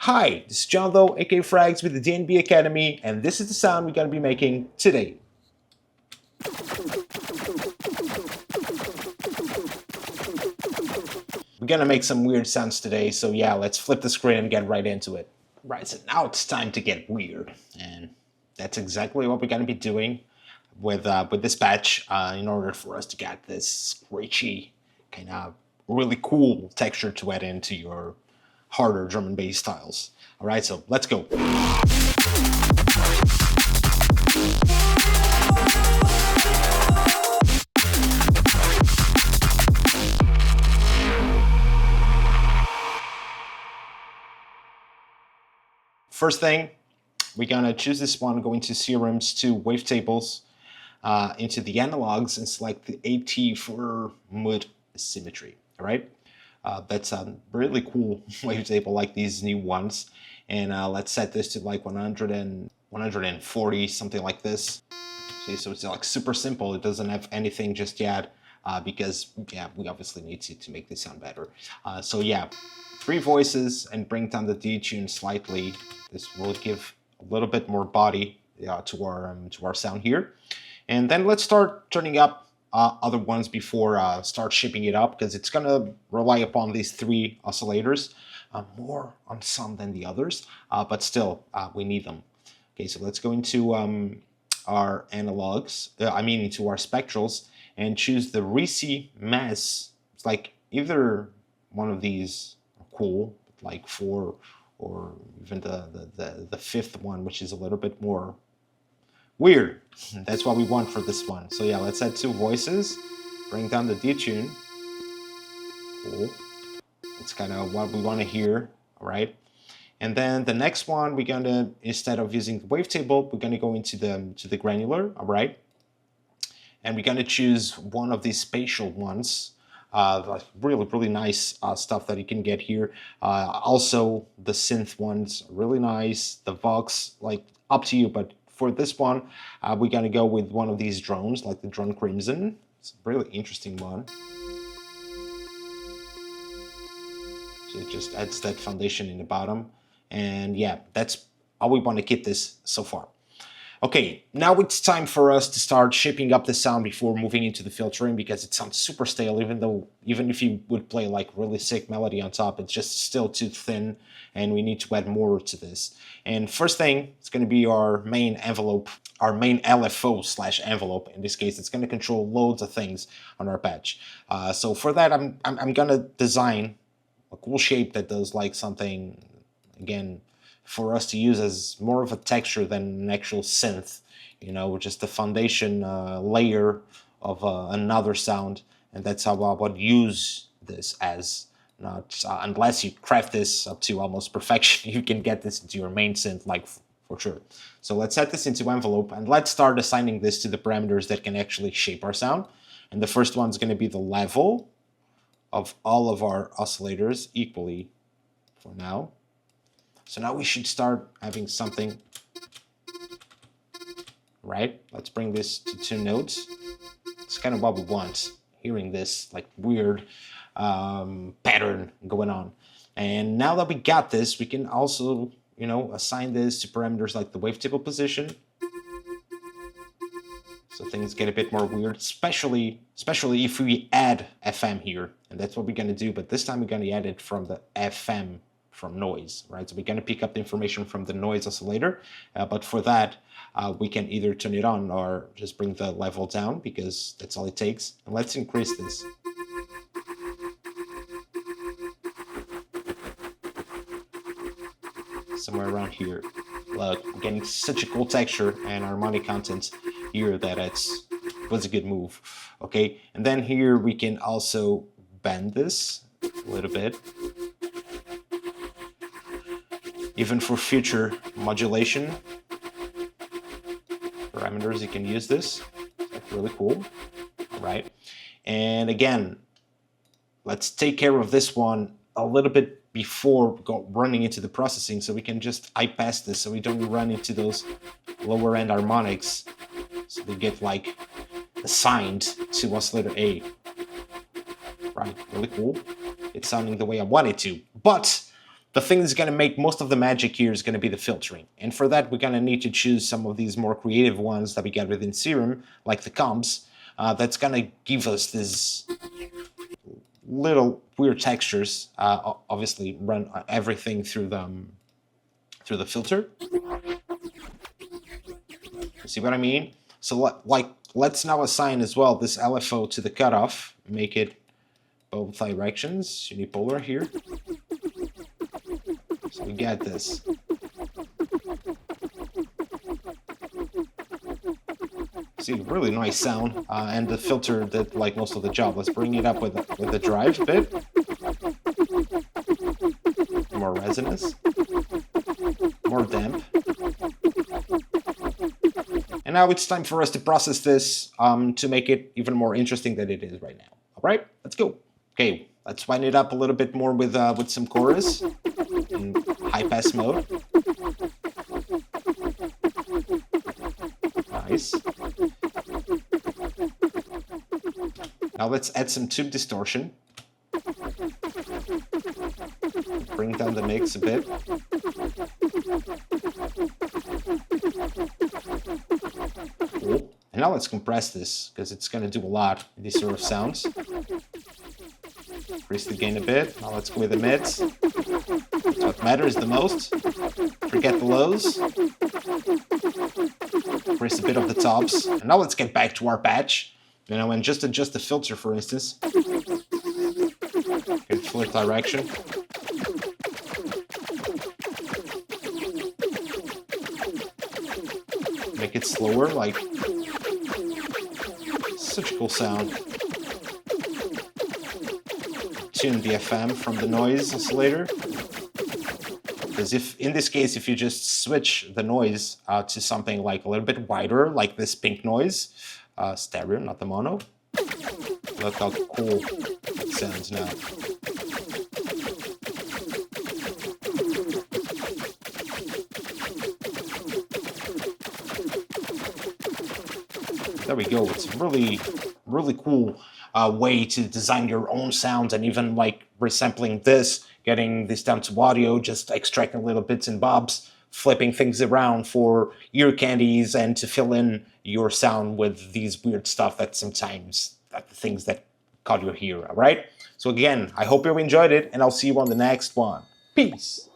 Hi, this is John Though, aka Frags with the DNB Academy, and this is the sound we're going to be making today. We're going to make some weird sounds today, so yeah, let's flip the screen and get right into it. Right, so now it's time to get weird, and that's exactly what we're going to be doing with this patch in order for us to get this screechy, kind of really cool texture to add into your harder drum and bass styles. All right, so let's go. First thing, we're gonna choose this one, go into Serums to wavetables, into the analogs, and select the AT for mood symmetry. All right, that's a really cool wavetable, like these new ones. And let's set this to like 100 and 140, something like this. See, so it's like super simple. It doesn't have anything just yet because yeah, we obviously need to make this sound better. So yeah, 3 voices and bring down the detune slightly. This will give a little bit more body to our sound here. And then let's start turning up other ones before start shipping it up, because it's gonna rely upon these 3 oscillators, more on some than the others, but still we need them. Okay, so let's go into our analogs, into our spectrals, and choose the Risi Mass. It's like either one of these are cool, like 4, or even the 5th one, which is a little bit more weird. That's what we want for this one. So yeah, let's add 2 voices, bring down the detune. Cool. It's kind of what we want to hear, all right? And then the next one, we're gonna, instead of using the wavetable, we're gonna go into the granular, all right? And we're gonna choose one of these spatial ones. Like really nice stuff that you can get here. Also, the synth ones, really nice. The Vox, like up to you, but for this one, we're gonna go with one of these drones, like the Drone Crimson. It's a really interesting one. So it just adds that foundation in the bottom. And yeah, that's how we want to keep this so far. Okay, now it's time for us to start shaping up the sound before moving into the filtering, because it sounds super stale, even if you would play like really sick melody on top, it's just still too thin, and we need to add more to this. And first thing, it's going to be our main envelope, our main LFO/envelope. In this case, it's going to control loads of things on our patch. So for that, I'm going to design a cool shape that does like something, again, for us to use as more of a texture than an actual synth, you know, just the foundation layer of another sound. And that's how I would use this as, not unless you craft this up to almost perfection, you can get this into your main synth, like for sure. So let's set this into envelope, and let's start assigning this to the parameters that can actually shape our sound. And the first one is going to be the level of all of our oscillators equally for now. So now we should start having something, right? Let's bring this to 2 notes. It's kind of what we want, hearing this like weird pattern going on. And now that we got this, we can also, you know, assign this to parameters like the wavetable position. So things get a bit more weird, especially if we add FM here. And that's what we're going to do, but this time we're going to add it from the FM, from noise, right? So we're going to pick up the information from the noise oscillator, but for that, we can either turn it on or just bring the level down, because that's all it takes. And let's increase this. Somewhere around here. Look, we're getting such a cool texture and harmonic content here that it was a good move. Okay, and then here we can also bend this a little bit. Even for future modulation parameters, you can use this. That's really cool. All right. And again, let's take care of this one a little bit before running into the processing, so we can just bypass this, so we don't run into those lower end harmonics, so they get like assigned to oscillator A. Right, really cool. It's sounding the way I want it to. But the thing that's going to make most of the magic here is going to be the filtering. And for that, we're going to need to choose some of these more creative ones that we get within Serum, like the comps. That's going to give us this little weird textures. Obviously, run everything through the filter. See what I mean? So let's now assign as well this LFO to the cutoff. Make it both directions, unipolar here. So we get this. See, really nice sound, and the filter did like most of the job. Let's bring it up with the drive a bit. More resonance, more damp. And now it's time for us to process this to make it even more interesting than it is right now. All right, let's go. Okay, let's wind it up a little bit more with some chorus in high pass mode. Nice. Now let's add some tube distortion. Bring down the mix a bit. Cool. And now let's compress this, because it's going to do a lot with these sort of sounds. Increase the gain a bit. Now let's go with the mids. That's what matters the most. Forget the lows. Increase a bit of the tops. And now let's get back to our patch. You know, and just adjust the filter, for instance. Good flirt direction. Make it slower, like, such a cool sound. Tune the FM from the noise oscillator. Because in this case, if you just switch the noise to something like a little bit wider, like this pink noise, stereo, not the mono. Look how cool it sounds now. There we go. It's really, really cool way to design your own sounds, and even like resampling this, getting this down to audio, just extracting little bits and bobs, flipping things around for ear candies, and to fill in your sound with these weird stuff that sometimes the things that caught your ear. All right. So again, I hope you enjoyed it, and I'll see you on the next one. Peace.